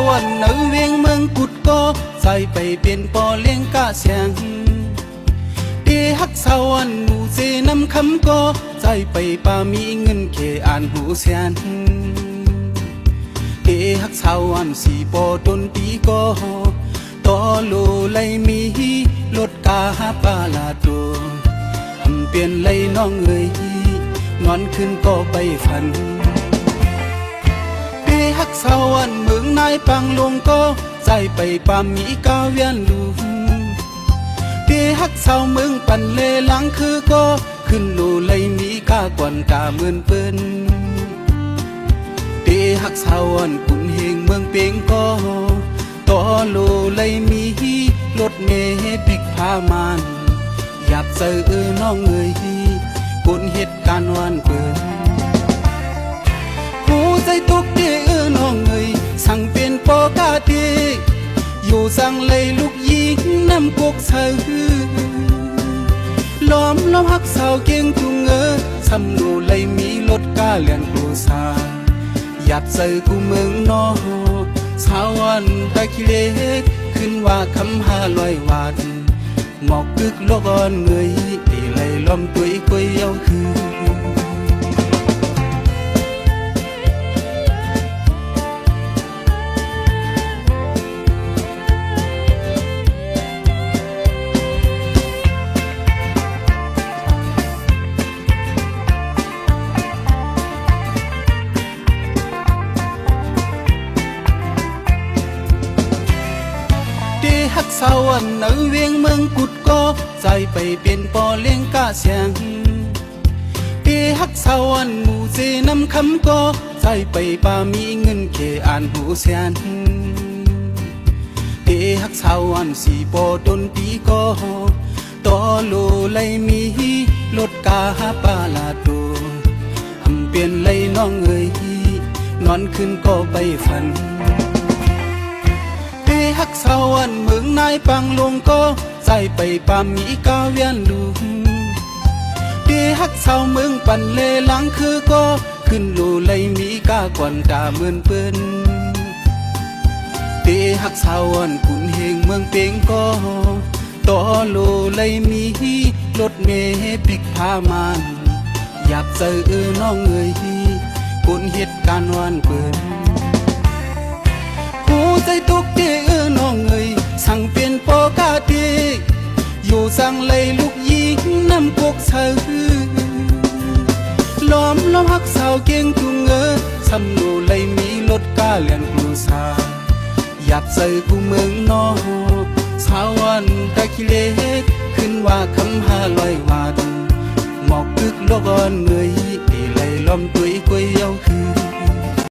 วันnữ viên mương cụt co dài bày biển bò liên cả xiang đi hắc sao ăn mù dê năm khăm co dài bày ba mỹ ngân kề an hú xian đi hắc sao ăn xì bò đôn tí co to lô lay mi lột cả ba là đồ hầm biển lay nó người nónขึ้นก็ไปฝันฮักสาวันเมืองนายปังลงก็ใจไปปามีกาเวียนลูพี่ฮักสาวเมืองปันเลหลังคือก็ขึ้นลูเลยมีกากวนกาเมือนเปิ้นพี่ฮักสาววันกุนเฮงเมืองเปียงก็ต่อลูเลยมีรถเมล์ปิกพามานหยับเจอน้องเอ๋ยกุนเหตุการณ์วันเปิ้นใจตุกดีน้องเอ๋ยสั่งเป็นปอกาดีอยู่สั่งเลยลูกยิงน้ำกกเสือล้อมฮักสาวเก่งจุงสำนูเลยมีรถกาเลียนกูสาหยัดเสือกูเมืองนอสาววันตะคิเล็กขึ้นว่าคำหาลอยวันหมอกกึกโลกอ่อนเงยตีเลยล้อมตุยกุยเอาคือฮักสาววันnữ viênเมืองกุดก็ใจไปเป็นปอเลี้ยงกาเสียงพี่ฮักสาววันหมู่เจน้ำคำก็ใจไปป่ามีเงินเขอ่านหูเสียนพี่ฮักสาววันสีปอดนตีก็ต่อโลเลยมีรถกาปาลาโดทำเปลี่ยนเลยน้องเอ๋ยนอนขึ้นก็ไปฝันฮักสาวันเมืองนายปังลงก็ใจไปปามีกาเวียนลูดีฮักสาวเมืองปันเลหลังคือก็ขึ้นลูเลยมีกากวนกาเหมือนเปิ้นดีฮักสาวันกุนเฮงเมืองเปียงก็ต่อโลเลยมีรถเมล์ปิกพามานอยากเจอน้องเอ๋ยกุนเหตุการณ์วันเปิ้นใจตุกดีน้องเอ๋ยสั่งเปลี่ยนปอกาดีอยู่สั่งเลยลูกยิงน้ำกกเสือล้อมฮักสาวเก่งจุงสำนูเลยมีรถกาเลียนกลูสาอยากเจอกูเมืองนอสาววันตะคิเล็กขึ้นว่าคำหาลอยวันหมอกกึกโลกอ่อนเงยตีเลยล้อมตุยกุยเอาคือ